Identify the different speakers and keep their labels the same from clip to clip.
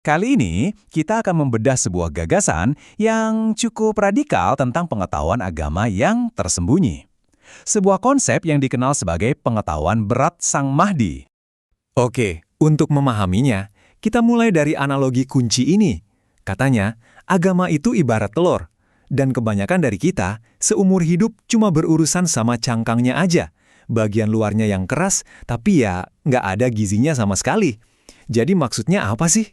Speaker 1: Kali ini, kita akan membedah sebuah gagasan yang cukup radikal tentang pengetahuan agama yang tersembunyi. Sebuah konsep yang dikenal sebagai pengetahuan berat Sang Mahdi. Oke, untuk memahaminya, kita mulai dari analogi kunci ini. Katanya, agama itu ibarat telur, dan kebanyakan dari kita seumur hidup cuma berurusan sama cangkangnya aja. Bagian luarnya yang keras, tapi ya nggak ada gizinya sama sekali. Jadi maksudnya apa sih?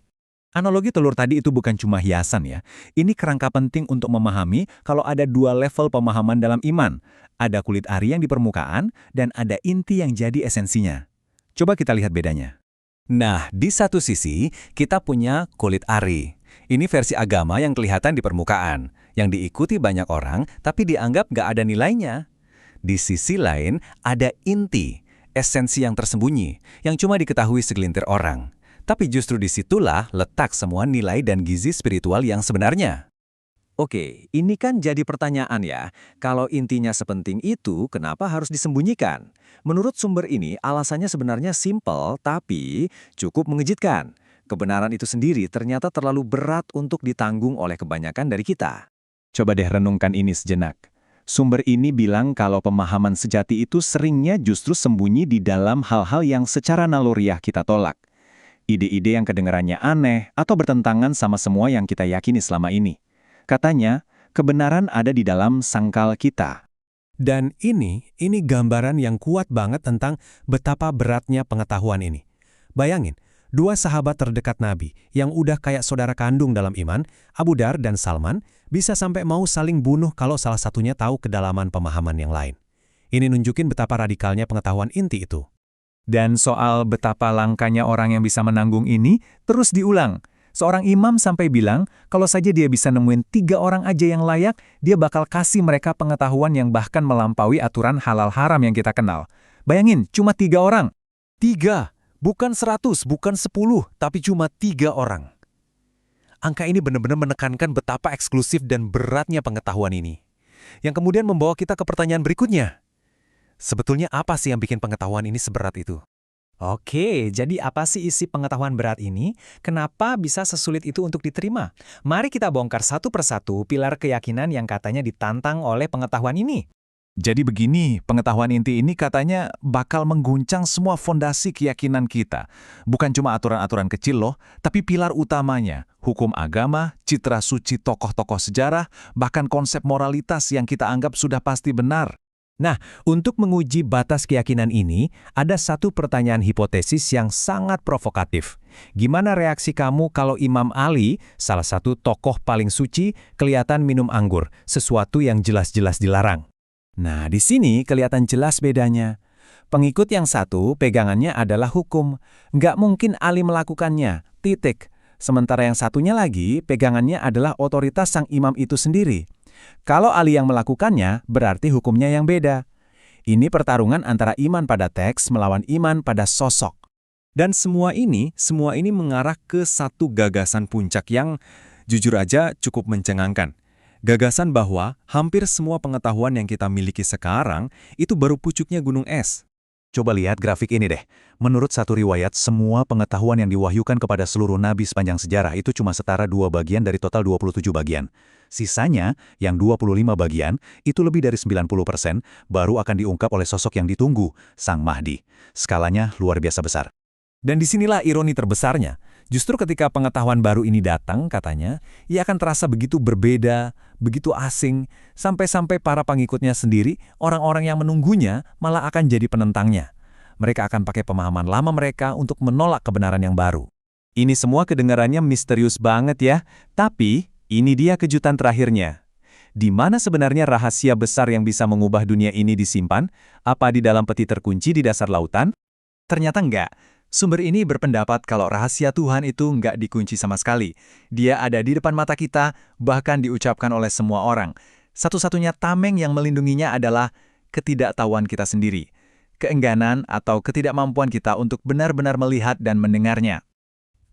Speaker 1: Analogi telur tadi itu bukan cuma hiasan ya. Ini kerangka penting untuk memahami kalau ada dua level pemahaman dalam iman. Ada kulit ari yang di permukaan, dan ada inti yang jadi esensinya. Coba kita lihat bedanya. Nah, di satu sisi, kita punya kulit ari. Ini versi agama yang kelihatan di permukaan, yang diikuti banyak orang, tapi dianggap nggak ada nilainya. Di sisi lain, ada inti, esensi yang tersembunyi, yang cuma diketahui segelintir orang. Tapi justru disitulah letak semua nilai dan gizi spiritual yang sebenarnya. Oke, ini kan jadi pertanyaan ya. Kalau intinya sepenting itu, kenapa harus disembunyikan? Menurut sumber ini, alasannya sebenarnya simpel, tapi cukup mengejutkan. Kebenaran itu sendiri ternyata terlalu berat untuk ditanggung oleh kebanyakan dari kita. Coba deh renungkan ini sejenak. Sumber ini bilang kalau pemahaman sejati itu seringnya justru sembunyi di dalam hal-hal yang secara naluriah kita tolak. Ide-ide yang kedengarannya aneh atau bertentangan sama semua yang kita yakini selama ini. Katanya, kebenaran ada di dalam sangkal kita. Dan ini gambaran yang kuat banget tentang betapa beratnya pengetahuan ini. Bayangin, dua sahabat terdekat Nabi yang udah kayak saudara kandung dalam iman, Abu Dar dan Salman, bisa sampai mau saling bunuh kalau salah satunya tahu kedalaman pemahaman yang lain. Ini nunjukin betapa radikalnya pengetahuan inti itu. Dan soal betapa langkanya orang yang bisa menanggung ini terus diulang. Seorang imam sampai bilang, kalau saja dia bisa nemuin 3 orang aja yang layak, dia bakal kasih mereka pengetahuan yang bahkan melampaui aturan halal haram yang kita kenal. Bayangin, cuma 3 orang. 3, bukan 100, bukan 10, tapi cuma 3 orang. Angka ini benar-benar menekankan betapa eksklusif dan beratnya pengetahuan ini. Yang kemudian membawa kita ke pertanyaan berikutnya. Sebetulnya apa sih yang bikin pengetahuan ini seberat itu? Oke, jadi apa sih isi pengetahuan berat ini? Kenapa bisa sesulit itu untuk diterima? Mari kita bongkar satu persatu pilar keyakinan yang katanya ditantang oleh pengetahuan ini. Jadi begini, pengetahuan inti ini katanya bakal mengguncang semua fondasi keyakinan kita. Bukan cuma aturan-aturan kecil loh, tapi pilar utamanya, hukum agama, citra suci tokoh-tokoh sejarah, bahkan konsep moralitas yang kita anggap sudah pasti benar. Nah, untuk menguji batas keyakinan ini, ada satu pertanyaan hipotesis yang sangat provokatif. Gimana reaksi kamu kalau Imam Ali, salah satu tokoh paling suci, kelihatan minum anggur, sesuatu yang jelas-jelas dilarang? Nah, di sini kelihatan jelas bedanya. Pengikut yang satu, pegangannya adalah hukum. Nggak mungkin Ali melakukannya, titik. Sementara yang satunya lagi, pegangannya adalah otoritas sang imam itu sendiri. Kalau Ali yang melakukannya, berarti hukumnya yang beda. Ini pertarungan antara iman pada teks melawan iman pada sosok. Dan semua ini mengarah ke satu gagasan puncak yang jujur aja cukup mencengangkan. Gagasan bahwa hampir semua pengetahuan yang kita miliki sekarang itu baru pucuknya gunung es. Coba lihat grafik ini deh. Menurut satu riwayat, semua pengetahuan yang diwahyukan kepada seluruh nabi sepanjang sejarah itu cuma setara 2 bagian dari total 27 bagian. Sisanya, yang 25 bagian, itu lebih dari 90%, baru akan diungkap oleh sosok yang ditunggu, Sang Mahdi. Skalanya luar biasa besar. Dan disinilah ironi terbesarnya. Justru ketika pengetahuan baru ini datang, katanya, ia akan terasa begitu berbeda, begitu asing, sampai-sampai para pengikutnya sendiri, orang-orang yang menunggunya, malah akan jadi penentangnya. Mereka akan pakai pemahaman lama mereka untuk menolak kebenaran yang baru. Ini semua kedengarannya misterius banget ya, tapi ini dia kejutan terakhirnya. Di mana sebenarnya rahasia besar yang bisa mengubah dunia ini disimpan? Apa di dalam peti terkunci di dasar lautan? Ternyata enggak. Sumber ini berpendapat kalau rahasia Tuhan itu nggak dikunci sama sekali. Dia ada di depan mata kita, bahkan diucapkan oleh semua orang. Satu-satunya tameng yang melindunginya adalah ketidaktahuan kita sendiri. Keengganan atau ketidakmampuan kita untuk benar-benar melihat dan mendengarnya.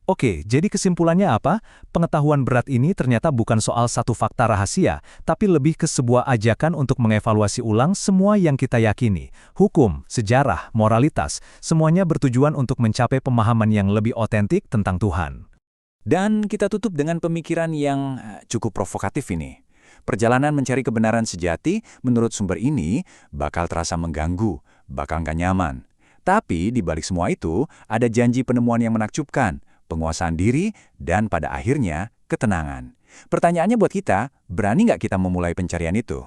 Speaker 1: Oke, jadi kesimpulannya apa? Pengetahuan berat ini ternyata bukan soal satu fakta rahasia, tapi lebih ke sebuah ajakan untuk mengevaluasi ulang semua yang kita yakini. Hukum, sejarah, moralitas, semuanya bertujuan untuk mencapai pemahaman yang lebih otentik tentang Tuhan.
Speaker 2: Dan kita tutup dengan pemikiran yang cukup provokatif ini. Perjalanan mencari kebenaran sejati menurut sumber ini bakal terasa mengganggu, bakal nggak nyaman. Tapi di balik semua itu, ada janji penemuan yang menakjubkan, penguasaan diri, dan pada akhirnya ketenangan. Pertanyaannya buat kita, berani nggak kita memulai pencarian itu?